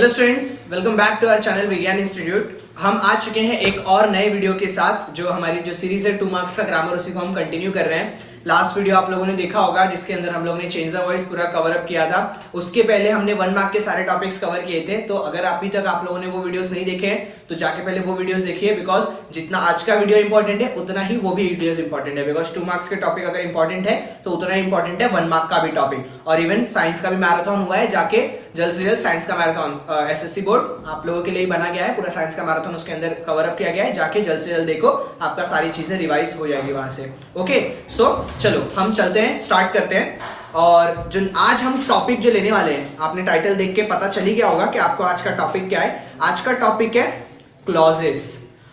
Hello students, welcome back to our channel Vigyan institute. हम आ चुके हैं एक और नए वीडियो के साथ। जो हमारी जो सीरीज है 2 मार्क्स का ग्रामर, उसी को हम कंटिन्यू कर रहे हैं। लास्ट वीडियो आप लोगों ने देखा होगा जिसके अंदर हम लोगों ने चेंज द वॉइस पूरा कवर अप किया था। उसके पहले हमने 1 मार्क के सारे टॉपिक्स कवर किए थे। तो अगर अभी तक आप लोगों ने वो वीडियोस नहीं देखे हैं तो जाके पहले वो वीडियोस देखिए, बिकॉज जितना आज का वीडियो इंपॉर्टेंट है उतना ही वो भी वीडियोस इंपॉर्टेंट है। बिकॉज 2 मार्क्स के टॉपिक अगर इंपॉर्टेंट है तो उतना ही इंपॉर्टेंट है 1 मार्क का भी टॉपिक। और इवन साइंस का भी मैराथन हुआ है, जाके जल्द से जल्द साइंस का मैराथन एसएससी बोर्ड आप लोगों के लिए बना गया है। पूरा साइंस का मैराथन उसके अंदर कवर अप किया गया है। जाके जल्द से जल्द देखो, आपका सारी चीजें रिवाइज हो जाएगी वहां से। ओके, सो चलो हम चलते हैं, स्टार्ट करते हैं। और जो आज हम टॉपिक जो लेने वाले हैं, आपने टाइटल देख के पता चल ही गया होगा कि आपको आज का टॉपिक क्या है। आज का टॉपिक है क्लॉजेस।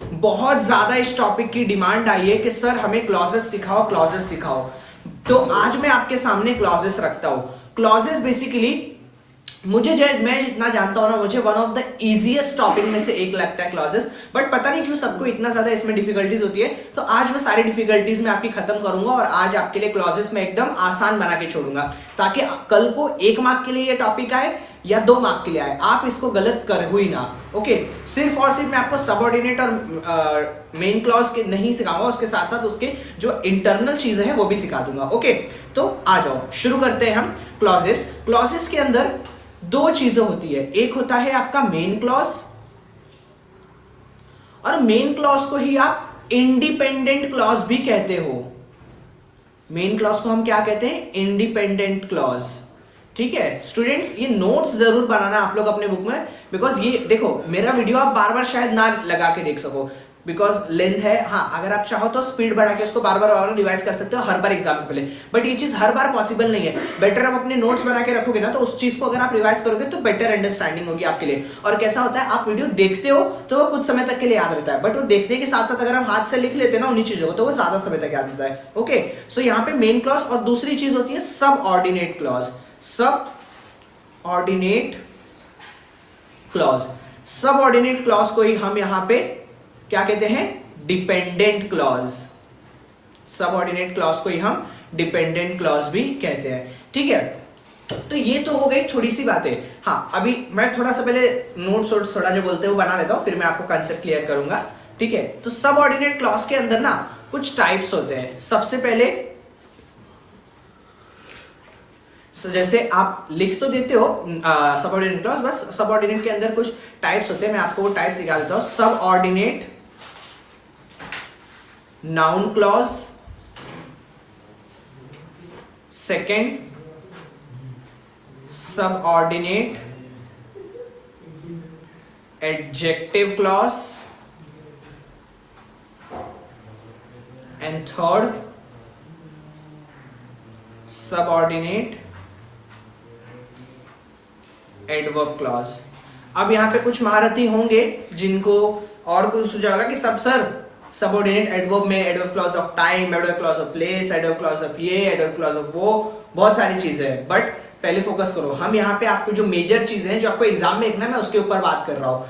बहुत ज्यादा इस टॉपिक की डिमांड आई है कि सर हमें क्लॉजेस सिखाओ, क्लॉजेस सिखाओ। तो आज मैं आपके सामने क्लॉजेस रखता हूं। क्लॉजेस बेसिकली मैं जितना जानता हूं ना, मुझे one of the easiest topic में से एक लगता है क्लॉजेस। बट पता नहीं क्यों सबको इतना ज्यादा इसमें डिफिकल्टीज होती है। तो आज वो सारी डिफिकल्टीज मैं आपकी खत्म करूंगा और आज आपके लिए क्लॉजेस में एकदम आसान बना के छोड़ूंगा, ताकि कल को 1 मार्क के लिए ये टॉपिक आए या 2 मार्क के लिए आए, आप इसको गलत कर ही ना। ओके, सिर्फ और सिर्फ मैं आपको सबऑर्डिनेट और मेन क्लॉज के नहीं सिखाऊंगा, उसके साथ साथ उसके जो इंटरनल चीजें हैं वो भी सिखा दूंगा। ओके, तो आ जाओ शुरू करते हैं हम क्लॉजेस। क्लॉजेस के अंदर 2 चीजें होती है। एक होता है आपका मेन क्लॉज, और मेन क्लॉज को ही आप इंडिपेंडेंट क्लॉज भी कहते हो। मेन क्लॉज को हम क्या कहते हैं? Independent clause. ठीक है स्टूडेंट्स, ये नोट्स जरूर बनाना आप लोग अपने बुक में, बिकॉज ये देखो मेरा वीडियो आप बार बार शायद ना लगा के देख सको, बिकॉज लेंथ है। हाँ, अगर आप चाहो तो स्पीड बढ़ा के उसको बार बार रिवाइज कर सकते हो हर बार एग्जाम के पहले, बट ये चीज हर बार पॉसिबल नहीं है। बेटर आप अपने नोट्स बना के रखोगे ना, तो उस चीज को अगर आप रिवाइज करोगे तो बेटर अंडरस्टैंडिंग होगी आपके लिए। और कैसा होता है, आप वीडियो देखते हो तो वो कुछ समय तक के लिए याद रहता है, बट वो देखने के साथ साथ अगर हम हाथ से लिख लेते हैं ना उन्हीं चीजों को, तो वो ज्यादा समय तक याद रहता है। ओके, सो यहाँ पे मेन क्लॉज और दूसरी चीज होती है सब ऑर्डिनेट क्लॉज। सब ऑर्डिनेट क्लॉज, सब ऑर्डिनेट क्लॉज को ही हम यहां पे क्या कहते हैं? Dependent clause. सबऑर्डिनेट क्लॉज को ही हम डिपेंडेंट क्लॉज भी कहते हैं। ठीक है, तो ये तो हो गई थोड़ी सी बातें। हाँ, अभी मैं थोड़ा सा पहले नोट्स और थोड़ा जो बोलते हैं वो बना लेता हूं, फिर मैं आपको कंसेप्ट क्लियर करूंगा। ठीक है, तो सबऑर्डिनेट क्लॉज के अंदर ना कुछ टाइप्स होते हैं। सबसे पहले जैसे आप लिख तो देते हो सबऑर्डिनेट क्लॉज, बस सबऑर्डिनेट के अंदर कुछ टाइप्स होते हैं। मैं आपको वो टाइप्स दिखा देता हूं। Subordinate noun clause, second subordinate adjective clause, and third subordinate adverb clause. अब यहां पे कुछ महारथी होंगे जिनको और कुछ सुझाव कि सब सर सबऑर्डिनेट एडवर्ब में adverb clause of time, adverb clause of place, adverb clause of ये, एडवर्ब क्लॉज ऑफ वो, बहुत सारी चीजें हैं। बट पहले फोकस करो, हम यहाँ पे आपको जो मेजर चीजें हैं जो आपको एग्जाम में लिखना है, मैं उसके ऊपर बात कर रहा हूँ।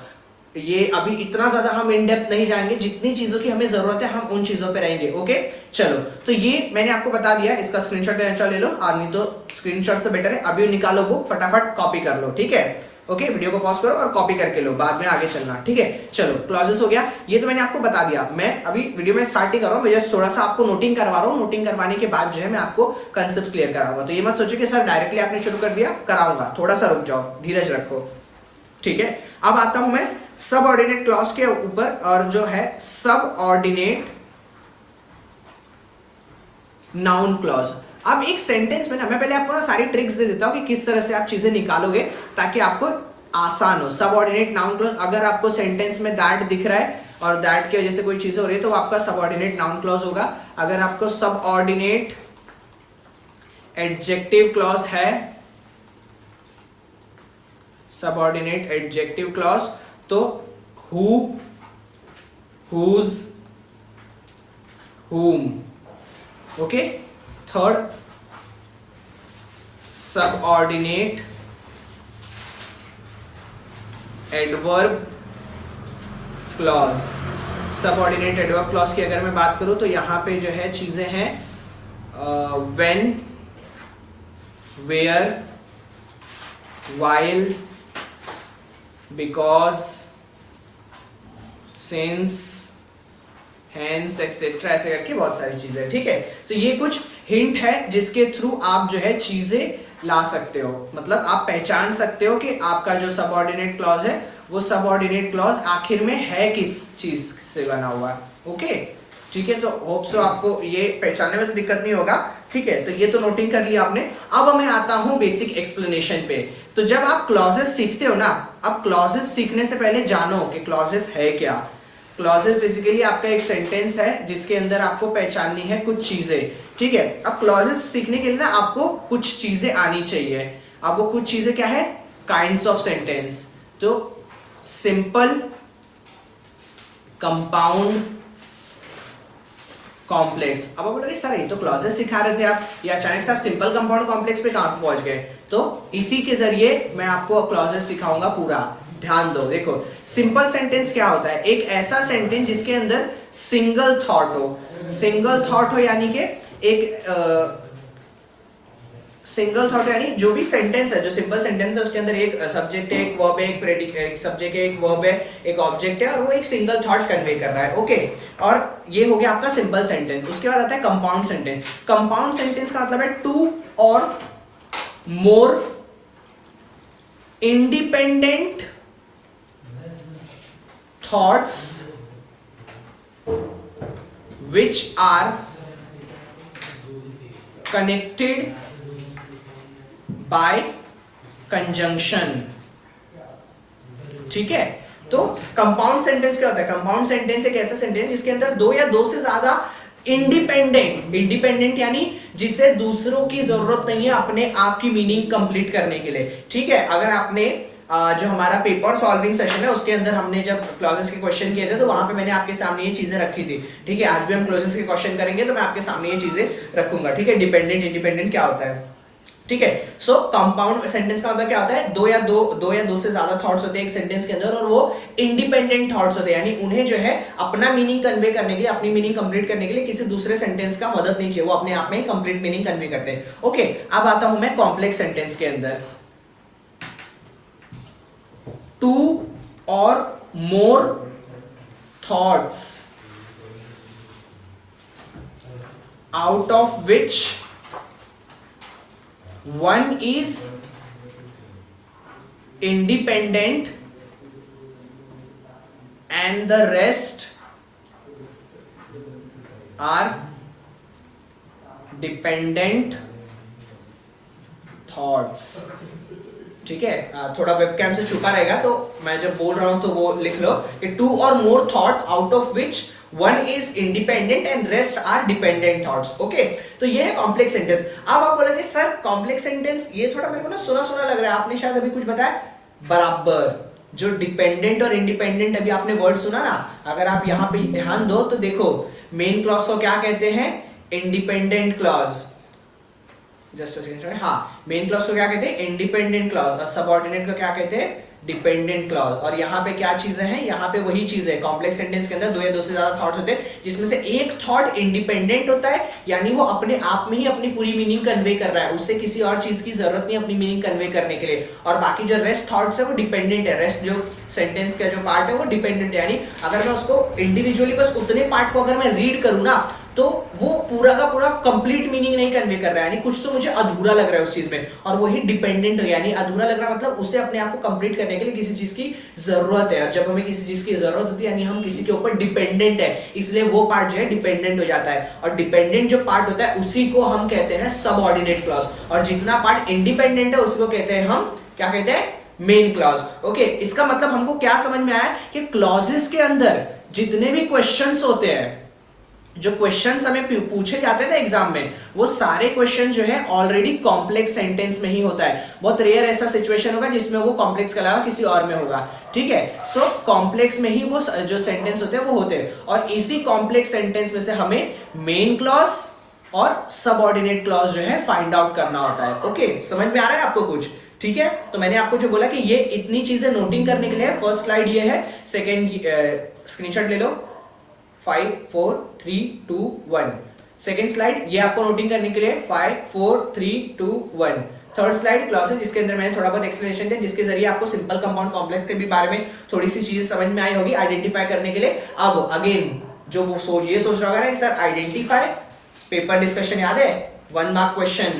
ये अभी इतना ज्यादा हम इन डेप्थ नहीं जाएंगे, जितनी चीजों की हमें जरूरत है हम उन चीजों पे रहेंगे। ओके, चलो, तो ये मैंने आपको बता दिया, इसका स्क्रीनशॉट ले लो, और नहीं तो स्क्रीनशॉट से बेटर है अभी निकालो बुक, फटाफट कॉपी कर लो। ठीक है, ओके, वीडियो को पॉज करो और कॉपी करके लो, बाद में आगे चलना। ठीक है, चलो, क्लॉजेस हो गया, ये तो मैंने आपको बता दिया। मैं अभी वीडियो में स्टार्ट ही कर रहा हूँ, मैं जस्ट थोड़ा सा आपको नोटिंग करवा रहा हूँ। नोटिंग करवाने के बाद जो है मैं आपको कंसेप्ट क्लियर कराऊंगा। तो ये मत सोचो कि सर डायरेक्टली आपने शुरू कर दिया, कराऊंगा, थोड़ा सा रुक जाओ, धीरज रखो। ठीक है, अब आता हूं मैं सबऑर्डिनेट क्लॉज के ऊपर, और जो है सबऑर्डिनेट नाउन क्लॉज। अब एक सेंटेंस में ना, मैं पहले आपको ना सारी ट्रिक्स दे देता हूं कि किस तरह से आप चीजें निकालोगे ताकि आपको आसान हो। सबऑर्डिनेट नाउन क्लॉज, अगर आपको सेंटेंस में दैट दिख रहा है और दैट की वजह से कोई चीज हो रही है तो आपका सबऑर्डिनेट नाउन क्लॉज होगा। अगर आपको सबऑर्डिनेट एडजेक्टिव क्लॉज है, सबऑर्डिनेट एडजेक्टिव क्लॉज, तो who, whose, whom। Okay, third subordinate adverb clause. Subordinate adverb clause की अगर मैं बात करूं तो यहां पे जो है चीजें हैं when, where, while, because, since, hence, etcetera, ऐसे करके बहुत सारी चीजें, ठीक है। तो ये कुछ हिंट है जिसके थ्रू आप जो है चीजें ला सकते हो, मतलब आप पहचान सकते हो कि आपका जो सबऑर्डिनेट क्लॉज है वो सबऑर्डिनेट क्लॉज आखिर में है किस चीज से बना हुआ। ओके, ठीक है। तो होप सो आपको ये पहचानने में तो दिक्कत नहीं होगा, ठीक है। तो ये तो नोटिंग कर लिया आपने। अब मैं आता हूं बेसिक एक्सप्लेनेशन पे। तो जब आप क्लॉजेस सीखते हो ना, अब क्लॉजेस सीखने से पहले जानो कि क्लॉजेस है क्या। क्लॉजेस बेसिकली आपका एक सेंटेंस है जिसके अंदर आपको पहचाननी है कुछ चीजें, ठीक है। अब क्लॉजेस सीखने के लिए ना आपको कुछ चीजें आनी चाहिए। अब वो कुछ चीजें क्या है? Kinds of sentence. तो सिंपल, कंपाउंड, कॉम्प्लेक्स। अब आप बोलोगे सर ये तो क्लॉजेस सिखा रहे थे आप, या अचानक से आप सिंपल, कंपाउंड, कॉम्प्लेक्स पे कहां पहुंच गए? तो इसी के जरिए मैं आपको क्लॉजेस सिखाऊंगा पूरा। ध्यान दो, देखो सिंपल सेंटेंस क्या होता है? एक ऐसा सेंटेंस जिसके अंदर सिंगल थॉट हो। सिंगल थॉट हो यानी कि एक सिंगल थॉट यानी जो भी सेंटेंस है, जो सिंपल सेंटेंस है उसके अंदर एक सब्जेक्ट है, एक वर्ब है, एक प्रेडिकेट, एक सब्जेक्ट है, एक वर्ब है, एक ऑब्जेक्ट है, और वो एक सिंगल थॉट कन्वे कर रहा है। ओके, और ये हो गया आपका सिंपल सेंटेंस। उसके बाद आता है कंपाउंड सेंटेंस। कंपाउंड सेंटेंस का मतलब है to or more independent thoughts which are connected by conjunction, ठीक है। तो कंपाउंड सेंटेंस क्या होता है? कंपाउंड सेंटेंस एक ऐसा सेंटेंस जिसके अंदर दो या दो से ज्यादा इंडिपेंडेंट यानी जिसे दूसरों की जरूरत नहीं है अपने आप की मीनिंग कंप्लीट करने के लिए, ठीक है। अगर आपने जो हमारा पेपर सॉल्विंग सेशन है उसके अंदर हमने जब क्लॉजेस के क्वेश्चन किए थे तो वहां पे मैंने आपके सामने ये चीजें रखी थी, ठीक है। आज भी हम क्लॉजेस के क्वेश्चन करेंगे तो मैं आपके सामने ये चीजें रखूंगा, ठीक है। डिपेंडेंट, इंडिपेंडेंट क्या होता है, ठीक है। सो कंपाउंड सेंटेंस का मतलब क्या होता है? दो या दो से ज्यादा थॉट्स होते हैं एक सेंटेंस के अंदर, और वो इंडिपेंडेंट थॉट्स होते हैं, यानी उन्हें जो है अपना मीनिंग कन्वे करने के लिए, अपनी मीनिंग कंप्लीट करने के लिए किसी दूसरे सेंटेंस का मदद नहीं चाहिए, वो अपने आप में कंप्लीट मीनिंग कन्वे करते हैं। ओके, अब आता हूं मैं कॉम्प्लेक्स सेंटेंस के अंदर। To or more thoughts out of which one is independent and the rest are dependent thoughts, ठीक है। थोड़ा वेबकैम से छुपा रहेगा तो मैं जब बोल रहा हूं तो वो लिख लो कि two or more thoughts out of which one is independent and rest are dependent thoughts. Okay, तो ये है कॉम्प्लेक्स सेंटेंस। अब आप बोलोगे सर कॉम्प्लेक्स सेंटेंस ये थोड़ा मेरे को ना सुना सुना लग रहा है, आपने शायद अभी कुछ बताया बराबर। जो डिपेंडेंट और इंडिपेंडेंट अभी आपने वर्ड सुना ना, अगर आप यहां पे ध्यान दो तो देखो मेन क्लॉज को क्या कहते हैं? Independent clause. Just a second, हाँ, मेन क्लॉज को क्या कहते हैं? Independent clause. और सबऑर्डिनेट को क्या कहते हैं? Dependent clause. और यहाँ पे क्या चीजें हैं? यहाँ पे वही चीज है। कॉम्प्लेक्स सेंटेंस के अंदर दो या दो से ज्यादा थॉट्स होते हैं जिसमें से एक थॉट इंडिपेंडेंट होता है, यानी वो अपने आप में ही अपनी पूरी मीनिंग कन्वे कर रहा है, उससे किसी और चीज की जरूरत नहीं अपनी मीनिंग कन्वे करने के लिए। और बाकी जो रेस्ट थॉट्स है वो डिपेंडेंट है। रेस्ट जो सेंटेंस का जो पार्ट है वो डिपेंडेंट है, यानी अगर मैं उसको इंडिविजुअली बस उतने पार्ट को अगर मैं रीड करूँ ना तो वो पूरा का पूरा कंप्लीट मीनिंग नहीं कन्वे कर रहा है, यानी कुछ तो मुझे अधूरा लग रहा है उस चीज में। और वही डिपेंडेंट हो, यानी अधूरा लग रहा मतलब उसे अपने आप को कंप्लीट करने के लिए किसी चीज की जरूरत है। और जब हमें किसी चीज की जरूरत होती है यानी हम किसी के ऊपर डिपेंडेंट है, इसलिए वो पार्ट जो है डिपेंडेंट हो जाता है। और डिपेंडेंट जो पार्ट होता है उसी को हम कहते हैं सबऑर्डिनेट क्लॉज, और जितना पार्ट इंडिपेंडेंट है उसको कहते हैं हम क्या कहते हैं? Main clause. ओके, इसका मतलब हमको क्या समझ में आया कि क्लॉजेस के अंदर जितने भी क्वेश्चंस होते हैं, जो क्वेश्चंस हमें पूछे जाते हैं ना एग्जाम में, वो सारे क्वेश्चन जो है ऑलरेडी कॉम्प्लेक्स सेंटेंस में ही होता है। बहुत रेयर ऐसा सिचुएशन होगा जिसमें वो कॉम्प्लेक्स के अलावा किसी और में होगा, ठीक है। सो कॉम्प्लेक्स में ही वो जो सेंटेंस होते हैं वो होते हैं, और इसी कॉम्प्लेक्स सेंटेंस में से हमें मेन क्लॉज और सबऑर्डिनेट क्लॉज जो है फाइंड आउट करना होता है। ओके, समझ में आ रहा है आपको कुछ? ठीक है, तो मैंने आपको जो बोला कि ये इतनी चीजें नोटिंग करने के लिए फर्स्ट स्लाइड ये है, सेकेंड स्क्रीनशॉट ले लो, 5 4 3 2 1। सेकेंड स्लाइड ये आपको नोटिंग करने के लिए 5 4 3 2 1। थर्ड स्लाइड क्लॉसेस, जिसके अंदर मैंने थोड़ा बहुत एक्सप्लेनेशन दिया, जिसके जरिए आपको सिंपल कंपाउंड कॉम्प्लेक्स के भी बारे में थोड़ी सी चीजें समझ में आई होगी आइडेंटिफाई करने के लिए। अब अगेन जो वो ये सोच रहा होगा ना कि सर आइडेंटिफाई, पेपर डिस्कशन याद है, 1 mark question,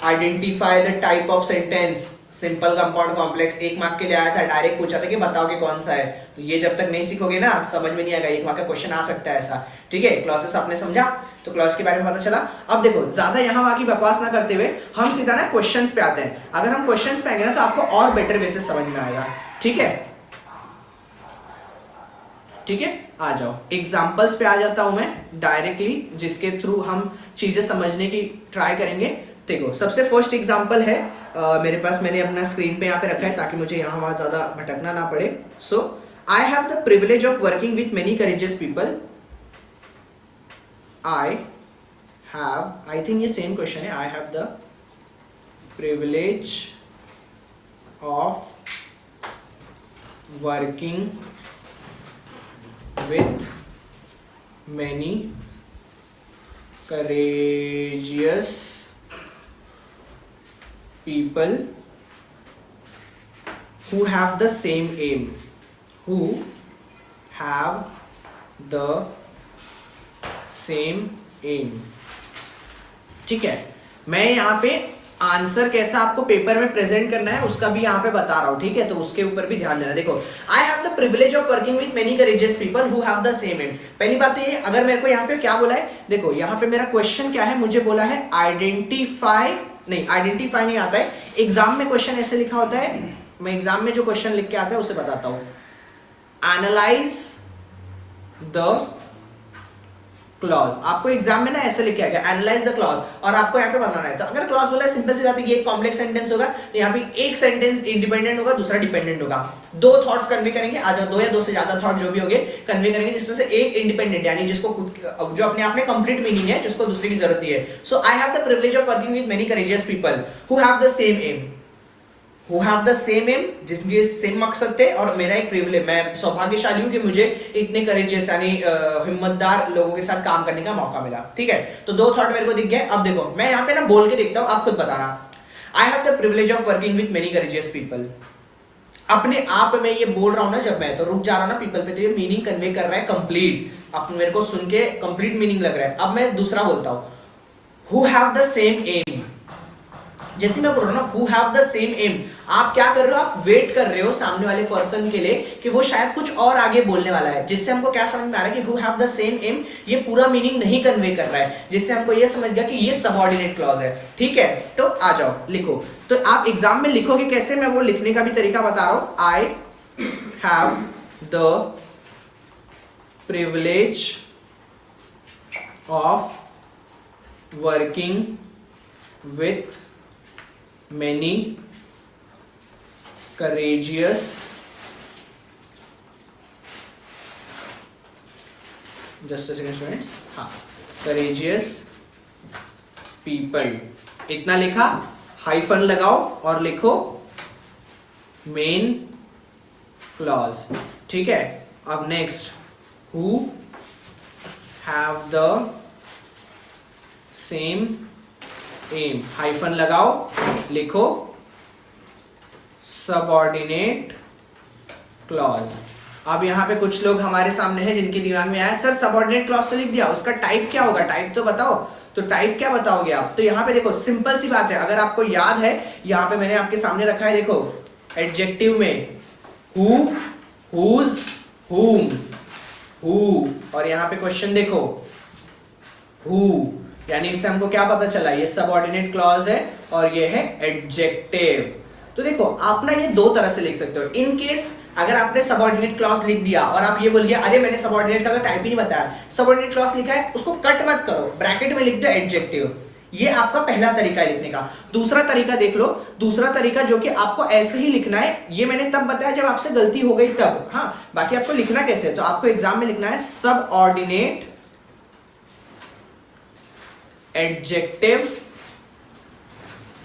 identify the type of sentence, simple compound complex 1 mark के लिए आया था, डायरेक्ट पूछा था कि बताओ कि कौन सा है। तो ये जब तक नहीं सीखोगे ना समझ में नहीं आएगा, 1 मार्क का क्वेश्चन आ सकता है ऐसा। ठीक है, क्लॉसेस आपने समझा, तो क्लॉज के बारे में पता चला। अब देखो ज्यादा यहाँ वहां की बकवास ना करते हुए हम सीधा ना क्वेश्चंस पे आते हैं। अगर हम क्वेश्चंस पे आएंगे ना तो आपको और बेटर वे से समझ में आएगा। ठीक है, ठीक है, आ जाओ एग्जाम्पल्स पे आ जाता हूं मैं डायरेक्टली, जिसके थ्रू हम चीजें समझने की ट्राई करेंगे। देखो सबसे फर्स्ट एग्जाम्पल है मेरे पास, मैंने अपना स्क्रीन पे यहाँ पे रखा है ताकि मुझे यहाँ वहां ज्यादा भटकना ना पड़े। So I have the privilege of working with many courageous people. I think ये सेम क्वेश्चन है। I have the privilege of working with many courageous people who have the same aim, who have the same aim। ठीक है, मैं यहाँ पे answer कैसा आपको paper में प्रेजेंट करना है उसका भी यहाँ पे बता रहा हूँ। ठीक है, तो उसके ऊपर भी ध्यान देना। देखो I have the privilege of working with many courageous people who have the same aim. पहली बात ये, अगर मेरे को यहाँ पे क्या बोला है, देखो यहाँ पे मेरा क्वेश्चन क्या है, मुझे बोला है आइडेंटिफाई, नहीं आइडेंटिफाई नहीं आता है। एग्जाम में क्वेश्चन ऐसे लिखा होता है, मैं एग्जाम में जो क्वेश्चन लिख के आता है उसे बताता हूँ। एनालाइज द क्लॉज, आपको एग्जाम में ना ऐसे लिखा गया एनालाइज द क्लॉज, और आपको यहाँ पे बनाना है। तो अगर क्लॉज बोला है सिंपल सी बात है, ये एक कॉम्प्लेक्स सेंटेंस होगा, तो यहाँ पे एक सेंटेंस इंडिपेंडेंट होगा, दूसरा डिपेंडेंट होगा। 2 थॉट्स कन्वे करेंगे, आ जाओ 2 या 2 से ज्यादा थॉट जो भी होंगे कन्वे करेंगे, जिसमें से एक इंडिपेंडेंट यानी जिसको जो अपने आप में कंप्लीट मीनिंग है, जिसको दूसरे की जरूरत है। So I have the privilege of working with many courageous people who have the same aim, who have the same aim, जिनके सेम मकसद थे। और मेरा एक प्रिविलेज, मैं सौभाग्यशाली हूं कि मुझे इतने करेजियस यानी हिम्मतदार लोगों के साथ काम करने का मौका मिला। ठीक है, तो 2 थॉट मेरे को दिख गए। अब देखो मैं यहाँ पे ना बोल के देखता हूँ, आप खुद बताना। आई have the privilege of working with many courageous people. अपने आप में ये बोल रहा हूं ना जब मैं, तो रुक जा रहा हूं ना पीपल पे, तो ये मीनिंग कन्वे कर रहा है कंप्लीट। अब मेरे को सुन के कंप्लीट मीनिंग लग रहा है। अब मैं दूसरा बोलता हूं, who have the same aim. जैसे मैं बोल रहा हूं ना who have the same aim, आप क्या कर रहे हो, आप वेट कर रहे हो सामने वाले पर्सन के लिए कि वो शायद कुछ और आगे बोलने वाला है, जिससे हमको क्या समझ में आ रहा है कि who have the same aim ये पूरा मीनिंग नहीं कन्वे कर रहा है, जिससे हमको ये समझ गया कि ये सबऑर्डिनेट क्लॉज है। ठीक है, तो आ जाओ लिखो। तो आप एग्जाम में लिखोगे कैसे, मैं वो लिखने का भी तरीका बता रहा हूं। आई have the privilege of working with many courageous just a second students, हाँ courageous people, इतना लिखा, हाइफन लगाओ और लिखो मेन क्लॉज। ठीक है, अब next who have the same aim, hyphen लगाओ, लिखो सबऑर्डिनेट क्लॉज। अब यहां पे कुछ लोग हमारे सामने हैं जिनके दिमाग में आया सर सबऑर्डिनेट क्लॉज तो लिख दिया, उसका टाइप क्या होगा, टाइप तो बताओ। तो टाइप क्या बताओगे आप, तो यहां पे देखो सिंपल सी बात है, अगर आपको याद है यहां पे मैंने आपके सामने रखा है, देखो एडजेक्टिव में हु, हुज, हुम, हु, और यहां पे क्वेश्चन देखो हु, यानी इससे हमको क्या पता चला, ये सबऑर्डिनेट क्लॉज है और ये है एडजेक्टिव। तो देखो आप ना ये 2 तरह से लिख सकते हो। इन केस अगर आपने सबऑर्डिनेट क्लॉज लिख दिया और आप ये बोल दिया अरे मैंने सबऑर्डिनेट का तो टाइप ही नहीं बताया, सबऑर्डिनेट क्लॉज लिखा है उसको कट मत करो, ब्रैकेट में लिख दो एडजेक्टिव। ये आपका पहला तरीका है लिखने का। दूसरा तरीका देख लो, दूसरा तरीका जो कि आपको ऐसे ही लिखना है, ये मैंने तब बताया जब आपसे गलती हो गई तब, हाँ बाकी आपको लिखना कैसे है, तो आपको एग्जाम में लिखना है सबऑर्डिनेट एडजेक्टिव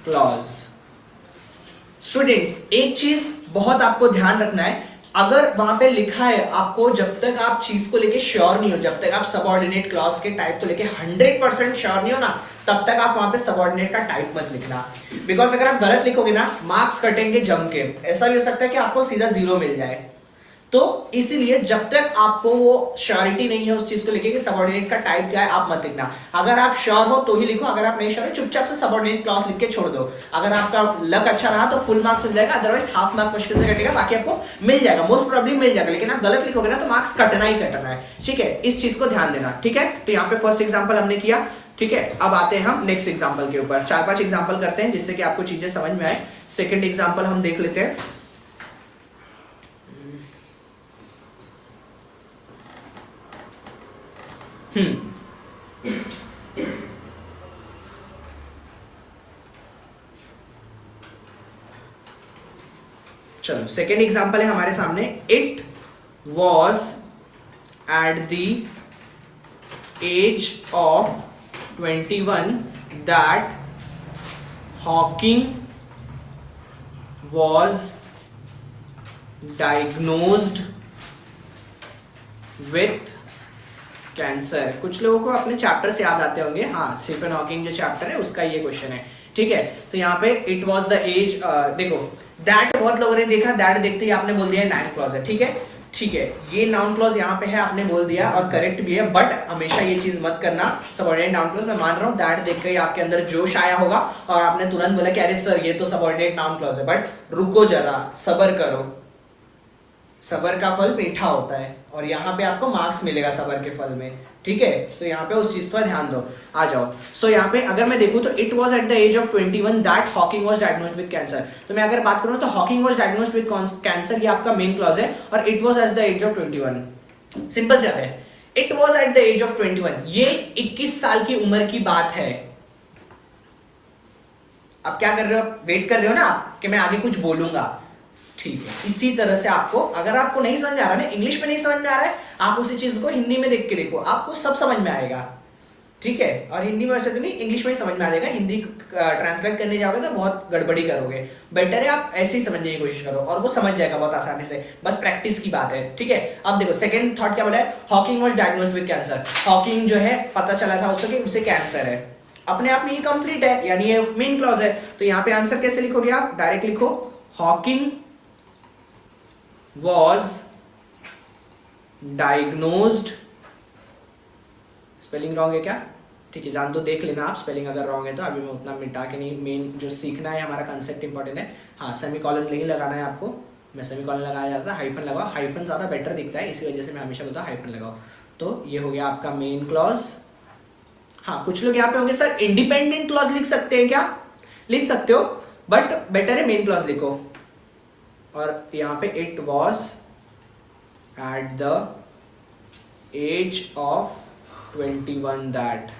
क्लॉज। स्टूडेंट्स एक चीज बहुत आपको ध्यान रखना है अगर वहां पे लिखा है आपको, जब तक आप चीज को लेके श्योर नहीं हो, जब तक आप सबऑर्डिनेट क्लॉज के टाइप को लेके 100% श्योर नहीं हो ना, तब तक आप वहां पे सबऑर्डिनेट का टाइप मत लिखना। बिकॉज अगर आप गलत लिखोगे ना, मार्क्स कटेंगे जम के। ऐसा भी हो सकता है कि आपको सीधा 0 मिल जाए। तो इसीलिए जब तक आपको वो श्योरिटी नहीं है उस चीज को लेके कि सबऑर्डिनेट का टाइप क्या है, आप मत लिखना। अगर आप श्योर हो तो ही लिखो, अगर आप नहीं श्योर हो चुपचाप से सबऑर्डिनेट क्लॉज लिख के छोड़ दो। अगर आपका लक अच्छा रहा तो फुल मार्क्स मिल जाएगा, अदरवाइज हाफ मार्क मुश्किल से कटेगा, बाकी आपको मिल जाएगा, मोस्ट प्रोबेबली मिल जाएगा। लेकिन आप गलत लिखोगे ना तो मार्क्स कटना ही कटना है, ठीक है। इस चीज को ध्यान देना, ठीक है। तो यहाँ पे फर्स्ट एग्जाम्पल हमने किया, ठीक है। अब आते हैं हम नेक्स्ट एग्जाम्पल के ऊपर। 4-5 एग्जाम्पल करते हैं जिससे कि आपको चीजें समझ में आए। सेकेंड एग्जाम्पल हम देख लेते हैं। चलो सेकेंड एग्जाम्पल है हमारे सामने। It was at the age of 21 that Hawking was diagnosed with cancer. कुछ लोगों को अपने चैप्टर से याद आते होंगे, हाँ, स्टीफन हॉकिंग जो चैप्टर है उसका ये क्वेश्चन है, ठीक है। तो यहाँ पे इट वाज द एज, देखो दैट बहुत लोगों ने देखा, दैट देखते ही आपने बोल दिया नाउन क्लॉज है, ठीक है, ठीक है। ये नाउन क्लॉज यहाँ पे है, आपने बोल दिया और करेक्ट भी है, बट हमेशा ये चीज मत करना सबऑर्डिनेट नाउन क्लॉज। मैं मान रहा हूँ दैट देख के आपके अंदर जोश आया होगा और आपने तुरंत बोला कि अरे सर ये तो सबऑर्डिनेट नाउन क्लॉज है, बट रुको जरा, सबर करो, सबर का फल मीठा होता है और यहाँ पे आपको मार्क्स मिलेगा सबर के फल में, ठीक है। तो यहाँ पे उस चीज पर ध्यान दो। आ जाओ। सो यहाँ पे अगर मैं देखूँ तो it was at the age of 21 that Hawking was diagnosed with cancer. तो मैं अगर बात करूँ तो Hawking was diagnosed with cancer, ये आपका मेन क्लॉज है, और it was at the age of 21। Simple से आता है, it was at the age of 21, ये 21 साल की उम्र की बात है। अब क्या कर रहे हो, वेट कर रहे हो ना कि मैं आगे कुछ बोलूंगा, ठीक है। इसी तरह से आपको, अगर आपको नहीं समझ आ रहा है ना, इंग्लिश में नहीं समझ में आ रहा है, आप उसी चीज को हिंदी में देख के देखो, आपको सब समझ में आएगा, ठीक है। और हिंदी में वैसे तो नहीं, इंग्लिश में ही समझ में आ जाएगा। हिंदी ट्रांसलेट करने जाओगे तो बहुत गड़बड़ी करोगे, बेटर है आप ऐसे ही समझने की कोशिश करो और वो समझ जाएगा बहुत आसानी से, बस प्रैक्टिस की बात है, ठीक है। अब देखो सेकंड थॉट क्या बोला है, Hawking was diagnosed with cancer. Hawking जो है पता चला था उसको कि उसे कैंसर है, अपने आप में ये कंप्लीट है, यानी ये मेन क्लॉज है। तो यहाँ पे आंसर कैसे लिखोगे आप, डायरेक्ट लिखो Hawking was diagnosed, spelling wrong है क्या, ठीक है, जान दो, देख लेना आप स्पेलिंग अगर रॉन्ग है तो। अभी मैं उतना मिटा के नहीं, मेन जो सीखना है हमारा कंसेप्ट इंपॉर्टेंट है। हाँ, सेमीकॉलन नहीं लगाना है आपको, मैं सेमीकॉलन लगाया जाता है, हाइफन लगाओ, हाइफन ज़्यादा बेटर दिखता है, इसी वजह से मैं हमेशा बोलता हूँ हाइफन लगाओ। तो ये हो गया आपका मेन क्लॉज। हाँ, कुछ लोग यहाँ पे होंगे सर इंडिपेंडेंट क्लॉज लिख सकते हैं क्या, लिख सकते हो, बट बेटर है मेन क्लॉज लिखो। और यहाँ पे it was at the age of 21 that,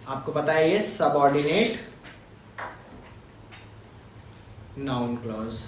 आपको पता है ये सबऑर्डिनेट नाउन क्लॉज,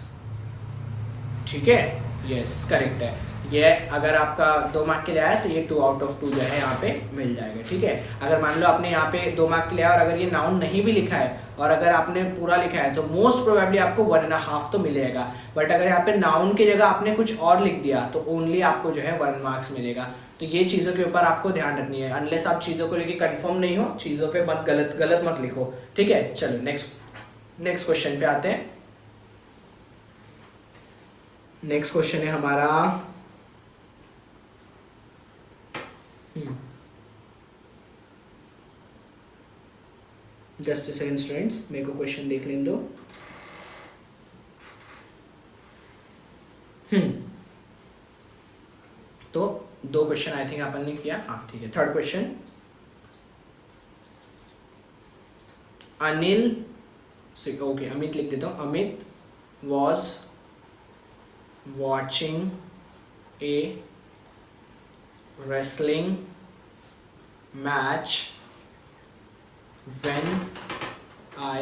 ठीक है, यस करेक्ट है। ये अगर आपका 2 मार्क के लिए आया तो ये 2 आउट ऑफ 2 जो है यहाँ पे मिल जाएगा, ठीक है। अगर मान लो आपने यहाँ पे 2 मार्क के लिए आया और अगर ये नाउन नहीं भी लिखा है और अगर आपने पूरा लिखा है तो मोस्ट प्रोबेबली आपको 1.5 तो मिलेगा, बट अगर यहाँ पे नाउन की जगह आपने कुछ और लिख दिया तो ओनली आपको जो है 1 मार्क्स मिलेगा। तो ये चीज़ों के ऊपर आपको ध्यान रखनी है, अनलेस आप चीज़ों को लेकर कंफर्म नहीं हो, चीज़ों पे मत गलत मत लिखो, ठीक है। चलो नेक्स्ट क्वेश्चन पे आते हैं। नेक्स्ट क्वेश्चन है हमारा, जस्ट सेकंड स्टूडेंट्स, मेरे को क्वेश्चन देख लेने दो। तो 2 क्वेश्चन आई थिंक अपन ने किया, हाँ ठीक है। Third question, Anil, okay Amit लिख देता हूँ। Amit was watching A wrestling match when I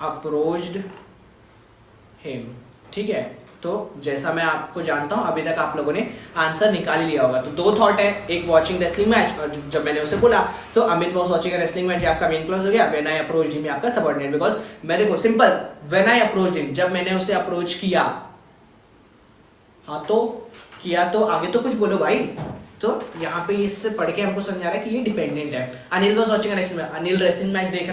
approached him, ठीक है। तो जैसा मैं आपको जानता हूँ अभी तक आप लोगों ने आंसर निकाल ही लिया होगा। तो 2 थॉट है, एक वॉचिंग रेसलिंग मैच, और जब मैंने उसे बोला तो Amit was watching wrestling match, आपका मेन क्लॉज हो गया। व्हेन आई अप्रोच्ड हिम आपका सबऑर्डिनेट, बिकॉज मैं देखो simple, when I approached him, जब मैंने उसे अप्रोच किया, हाँ तो किया तो आगे तो कुछ बोलो भाई। तो यहाँ पे इससे पढ़ के हमको समझ आ रहा है कि ये डिपेंडेंट है। Anil was watching wrestling match, Anil wrestling match देख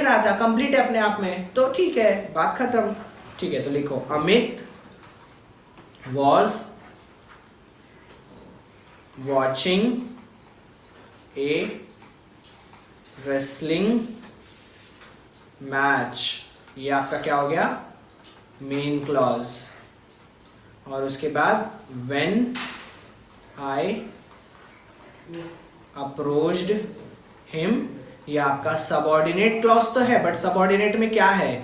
रहा था, कंप्लीट है अपने आप में, तो ठीक है, बात खत्म। ठीक है, तो लिखो Amit was watching A wrestling match, ये आपका क्या हो गया, मेन क्लॉज। और उसके बाद व्हेन आई अप्रोच्ड हिम, ये आपका सबऑर्डिनेट क्लॉज तो है, बट सबऑर्डिनेट में क्या है,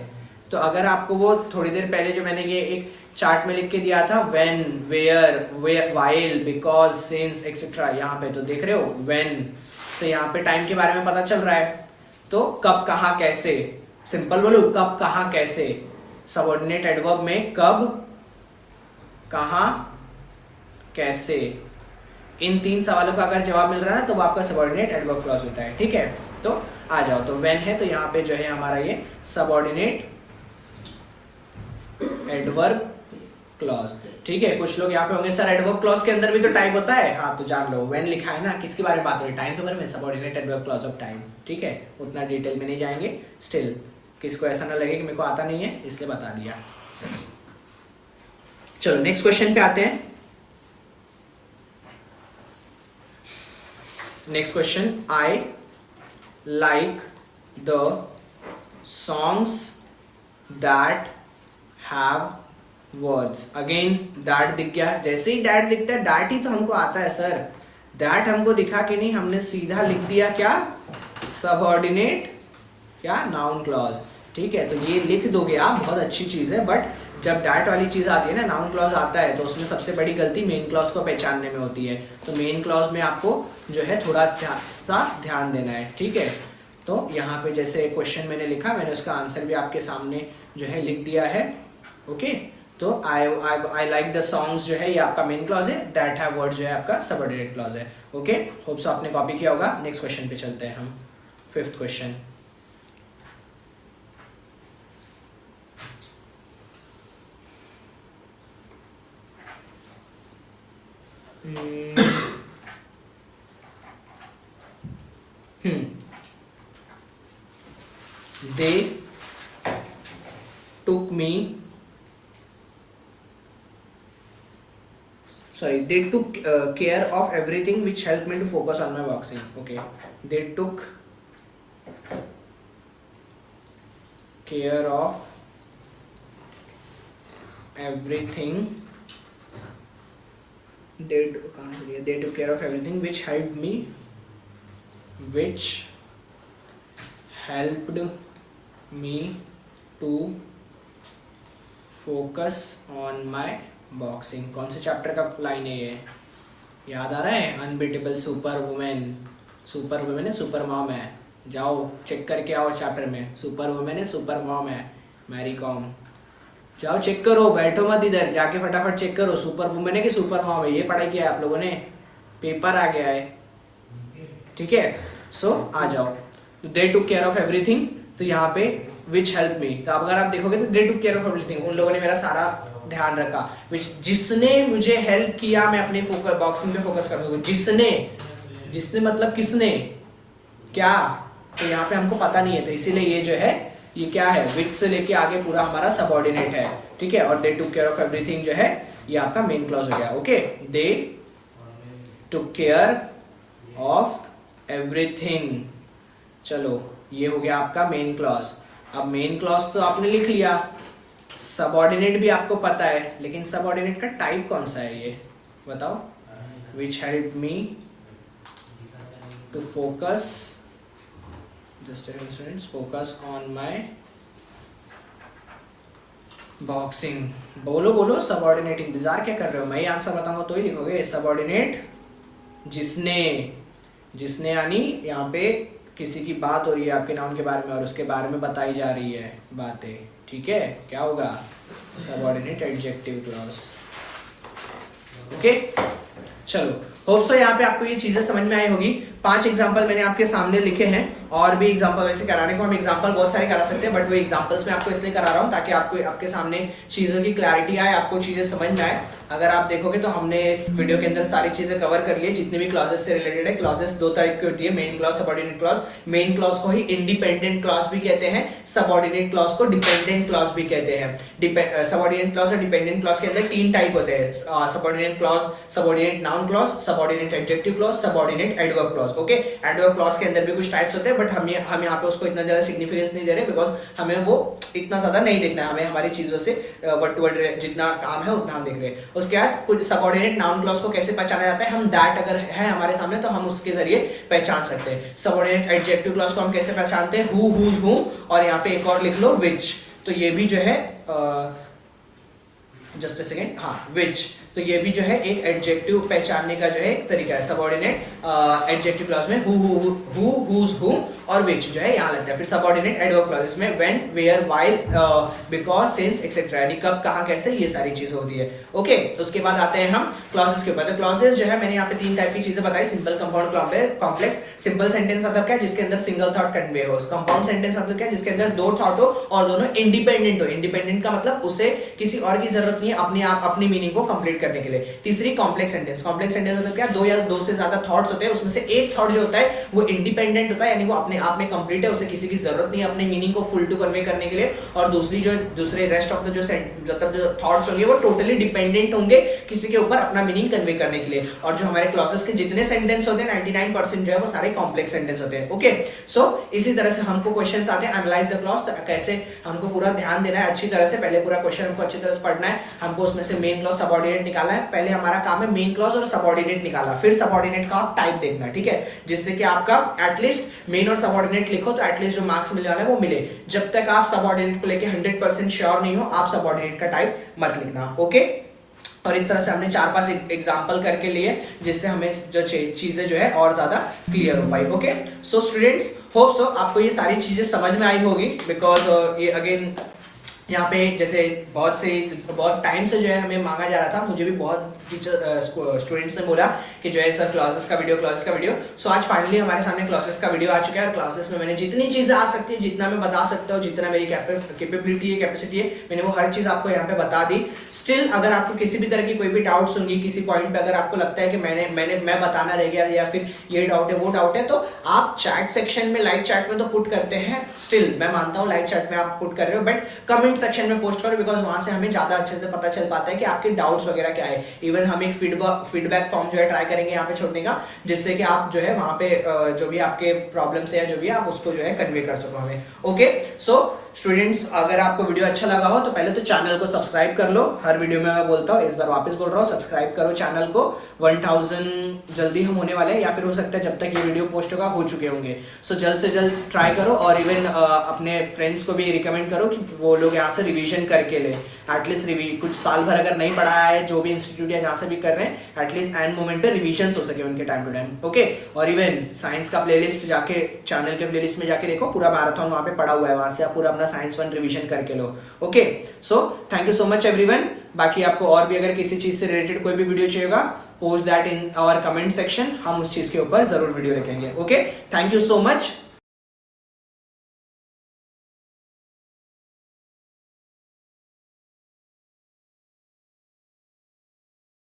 तो अगर आपको वो थोड़ी देर पहले जो मैंने ये एक चार्ट में लिख के दिया था, when, where, while, because, since, etcetera, यहाँ पे तो देख रहे हो व्हेन, तो यहाँ पे टाइम के बारे में पता चल रहा है। तो कब, कहाँ, कैसे, सिंपल बोलूं, कब, कहाँ, कैसे, सबऑर्डिनेट एडवर्ब में कब, कहाँ, कैसे, इन 3 सवालों का अगर जवाब मिल रहा है ना तो वो आपका सबऑर्डिनेट एडवर्ब क्लॉज होता है। ठीक है, तो आ जाओ, तो व्हेन है तो यहाँ पे जो है हमारा ये सबऑर्डिनेट एडवर्ब क्लॉज। ठीक है, कुछ लोग यहाँ पे होंगे सर एडवर्ब क्लॉज के अंदर भी तो टाइप होता है, हाँ तो जान लो, व्हेन लिखा है ना, किसके बारे में बात हो रही है, टाइम के बारे में, subordinate adverb clause of time. ठीक है, उतना डिटेल में नहीं जाएंगे, स्टिल किसको ऐसा ना लगे कि मेरे को आता नहीं है, इसलिए बता दिया। चलो नेक्स्ट क्वेश्चन पे आते हैं। Next question, I like the songs that have words. Again that दिख गया, जैसे ही दैट दिखता है, दैट ही तो हमको आता है सर, दैट हमको दिखा कि नहीं, हमने सीधा लिख दिया क्या, सबऑर्डिनेट क्या, नाउन क्लॉज। ठीक है, तो ये लिख दोगे आप, बहुत अच्छी चीज है, बट जब डैट वाली चीज आती है ना, नाउन क्लॉज आता है, तो उसमें सबसे बड़ी गलती मेन क्लॉज को पहचानने में होती है। तो मेन क्लॉज में आपको जो है थोड़ा सा ध्यान देना है। ठीक है, तो यहाँ पे जैसे क्वेश्चन मैंने लिखा, मैंने उसका आंसर भी आपके सामने जो है लिख दिया है। ओके, तो आई लाइक द सॉन्ग्स जो है ये आपका मेन क्लॉज है, दैट हैव वर्ड जो है आपका सबऑर्डिनेट क्लॉज है। ओके, होप सो आपने कॉपी किया होगा। नेक्स्ट क्वेश्चन पे चलते हैं हम, 5th question. They took me, they took care of everything which helped me to focus on my boxing. Okay, they took care of everything, they took care of everything which helped me to focus on my boxing। कौन से chapter का line है ये, याद आ रहा है, unbeatable super women. Super women है, super mom है, जाओ चेक करके आओ चैप्टर में, सुपर वुमेन है, सुपर मॉम है, मैरी कॉम, जाओ चेक करो, बैठो मत इधर, जाके फटाफट चेक करो, सुपर वुमेन है कि सुपर मॉम है, ये पढ़ाई किया है आप लोगों ने, पेपर आ गया है। ठीक है, सो आ जाओ, दे टुक केयर ऑफ एवरीथिंग, तो यहाँ पे विच हेल्प मी, तो अगर आप देखोगे तो दे टुक केयर ऑफ एवरीथिंग, उन लोगों ने मेरा सारा ध्यान रखा, विच, जिसने मुझे हेल्प किया मैं अपने फोकस बॉक्सिंग पे फोकस कर दूंगा। जिसने मतलब किसने, क्या, तो यहाँ पे हमको पता नहीं है, तो इसीलिए ये जो है ये क्या है, विच से लेके आगे पूरा हमारा सबऑर्डिनेट है। ठीक है, और दे टुक केयर ऑफ एवरीथिंग जो है ये आपका मेन क्लॉज हो गया। Okay, they took care of everything, चलो ये हो गया आपका मेन क्लॉज। अब मेन क्लॉज तो आपने लिख लिया, सबऑर्डिनेट भी आपको पता है, लेकिन सबऑर्डिनेट का टाइप कौन सा है ये बताओ। Which help me to focus, just students, focus on my boxing. बोलो सबऑर्डिनेट, इंतजार क्या कर रहे हो, मैं ही आंसर बताऊंगा तो ही लिखोगे। सबऑर्डिनेट जिसने यानी यहाँ पे किसी की बात हो रही है आपके नाउन के बारे में और उसके बारे में बताई जा रही है बातें। ठीक है, क्या होगा, सबऑर्डिनेट एडजेक्टिव क्लॉज। ओके, चलो होप सो यहाँ पे आपको ये चीजें समझ में आई होगी। 5 एग्जांपल मैंने आपके सामने लिखे हैं, और भी एग्जांपल वैसे कराने को हम एग्जांपल बहुत सारे करा सकते हैं, बट वो एग्जांपल्स मैं आपको इसलिए करा रहा हूँ ताकि आपको आपके सामने चीजों की क्लैरिटी आए, आपको चीजें समझ में आए। अगर आप देखोगे तो हमने इस वीडियो के अंदर सारी चीजें कवर कर ली है, जितने भी क्लॉजेस से रिलेटेड है। क्लॉजेस 2 टाइप की होती है, main clause, subordinate clause. Main clause को ही इंडिपेंडेंट क्लॉज भी कहते हैं, सबऑर्डिनेट क्लॉज को डिपेंडेंट क्लॉज भी कहते हैं। सबऑर्डिनेट क्लॉज और डिपेंडेंट क्लॉज के अंदर 3 टाइप होते हैं, subordinate clause, subordinate noun clause, subordinate adjective clause, subordinate adverb clause. Okay, adverb clause के अंदर भी कुछ टाइप्स होते हैं, बट हम यहाँ पे उसको इतना ज्यादा सिग्निफिकेंस नहीं दे रहे, बिकॉज हमें वो इतना ज्यादा नहीं देखना है, हमें हमारी चीजों से वर्ड टू वर्ड जितना काम है उतना हम देख रहे हैं। उसके बाद कुछ सबऑर्डिनेट नाउन क्लॉज को कैसे पहचाना जाता है, हम दैट अगर है हमारे सामने तो हम उसके जरिए पहचान सकते हैं। सबऑर्डिनेट एडजेक्टिव क्लॉज को हम कैसे पहचानते हैं, हु, हुज, हुम, और यहाँ पे एक और लिख लो विच। तो ये भी जो है जस्ट अ सेकेंड, हाँ विच, तो ये भी जो है एक एडजेक्टिव पहचानने का जो है एक तरीका है। सबऑर्डिनेट एडजेक्टिव क्लॉज में हु, हुज, हुम और विच जो है यहाँ लगता है। फिर सबऑर्डिनेट एडवर्ब क्लॉजेस में when, where, while, because, since, etcetera, यानी कब, कहाँ, कैसे, ये सारी चीजें होती है। ओके, उसके बाद आते हैं हम क्लॉजेस के ऊपर। तो क्लॉजेस जो है मैंने यहाँ पे 3 टाइप की चीजें बताई, simple, compound, complex. Simple sentence मतलब क्या है, जिसके अंदर सिंगल थॉट कन्वे हो। कंपाउंड सेंटेंस मतलब क्या है, जिसके अंदर 2 थॉट हो और दोनों इंडिपेंडेंट हो। इंडिपेंडेंट का मतलब उसे किसी और की जरूरत नहीं है अपने आप अपनी मीनिंग को कंप्लीट करने के लिए। तीसरी कॉम्प्लेक्स सेंटेंस। कॉम्प्लेक्स सेंटेंस मतलब क्या, 2 या 2 से ज्यादा थॉट्स होते हैं, उसमें से एक थॉट जो होता है वो इंडिपेंडेंट होता है, यानी वो अपने आप में कंप्लीट है, उसे किसी की जरूरत नहीं है अपनी मीनिंग को फुल टू कन्वे करने के लिए। और दूसरे रेस्ट ऑफ द जो थॉट्स होंगे वो टोटली डिपेंडेंट होंगे किसी के ऊपर अपना मीनिंग कन्वे करने के लिए। और जो हमारे क्लॉजेस के जितने सेंटेंस होते हैं 99% जो है वो सारे कॉम्प्लेक्स सेंटेंस होते हैं। ओके, सो इसी तरह से हमको क्वेश्चंस आते हैं, एनालाइज द क्लॉज। कैसे हमको पूरा ध्यान देना है अच्छी तरह से, पहले पूरा क्वेश्चन हमको अच्छी तरह से पढ़ना है, हमको उसमें से मेन क्लॉज, सबऑर्डिनेट निकालना है। पहले हमारा काम है मेन क्लॉज और सबऑर्डिनेट निकाला, फिर सबऑर्डिनेट का आप टाइप देखना, ठीक है, जिससे कि आपका एटलीस्ट मेन और सबऑर्डिनेट लिखो तो एटलीस्ट जो मार्क्स मिलने वाला है वो मिले। जब तक आप सबऑर्डिनेट को लेके 100% श्योर नहीं हो, आप सबऑर्डिनेट का टाइप मत लिखना। ओके, और इस तरह से हमने 4-5 एग्जांपल करके लिए, जिससे हमें जो चीजें जो है और ज्यादा क्लियर हो पाई। Okay, so students, hope so आपको ये सारी चीजें समझ में आई होगी, बिकॉज ये अगेन यहाँ पे जैसे बहुत टाइम से जो है हमें मांगा जा रहा था, मुझे भी बहुत टीचर स्टूडेंट्स ने बोला कि जो है सर क्लासेस का वीडियो। सो आज फाइनली हमारे सामने क्लासेस का वीडियो आ चुका है। क्लासेस में मैंने जितनी चीजें आ सकती है, जितना मैं बता सकता हूँ, जितना मेरी कैपेबिलिटी है, कैपेसिटी है, मैंने वो हर चीज आपको यहाँ पे बता दी। स्टिल अगर आपको किसी भी तरह की कोई भी डाउट्स होंगी, किसी पॉइंट पे अगर आपको लगता है कि मैं बताना रह गया या फिर ये डाउट है वो डाउट है, तो आप चैट सेक्शन में, लाइव चैट में तो पुट करते हैं। स्टिल मैं मानता हूँ लाइव चैट में आप पुट कर रहे हो, बट कमेंट सेक्शन में पोस्ट करो, बिकॉज वहां से हमें ज्यादा अच्छे से पता चल पाता है कि आपके डाउट्स वगैरह क्या है। इवन हम एक फीडबैक फॉर्म जो है ट्राई करेंगे यहाँ पे छोड़ने का, जिससे कि आप जो है वहां पे जो भी आपके प्रॉब्लम्स है या जो भी आप उसको जो है कन्वे कर सको हमें। ओके, सो स्टूडेंट्स, अगर आपको वीडियो अच्छा लगा हो तो पहले तो चैनल को सब्सक्राइब कर लो। हर वीडियो में मैं बोलता हूँ, इस बार वापस बोल रहा हूँ, सब्सक्राइब करो चैनल को। 1000 जल्दी हम होने वाले हैं, या फिर हो सकता है जब तक ये वीडियो पोस्ट होगा हो चुके होंगे। सो जल्द से जल्द ट्राई करो, और इवन अपने फ्रेंड्स को भी रिकमेंड करो कि वो लोग यहाँ से रिविजन करके ले। एटलीस्ट कुछ साल भर अगर नहीं पढ़ाया है, जो भी इंस्टीट्यूट या जहाँ से भी कर रहे हैं, एटलीस्ट एंड मोमेंट पे रिविजन हो सके उनके टाइम टू टाइम। ओके, और इवन साइंस का प्लेलिस्ट जाके चैनल के प्लेलिस्ट में जाके देखो, पूरा मैराथन वहाँ पे पड़ा हुआ है, वहाँ से आप पूरा अपना साइंस 1 रिविजन करके लो। Okay, so thank you so much everyone. बाकी आपको और भी अगर किसी चीज से रिलेटेड कोई भी वीडियो चाहिए होगा, post that in our comment section, हम उस चीज के ऊपर जरूर वीडियो रखेंगे। Okay, thank you so much.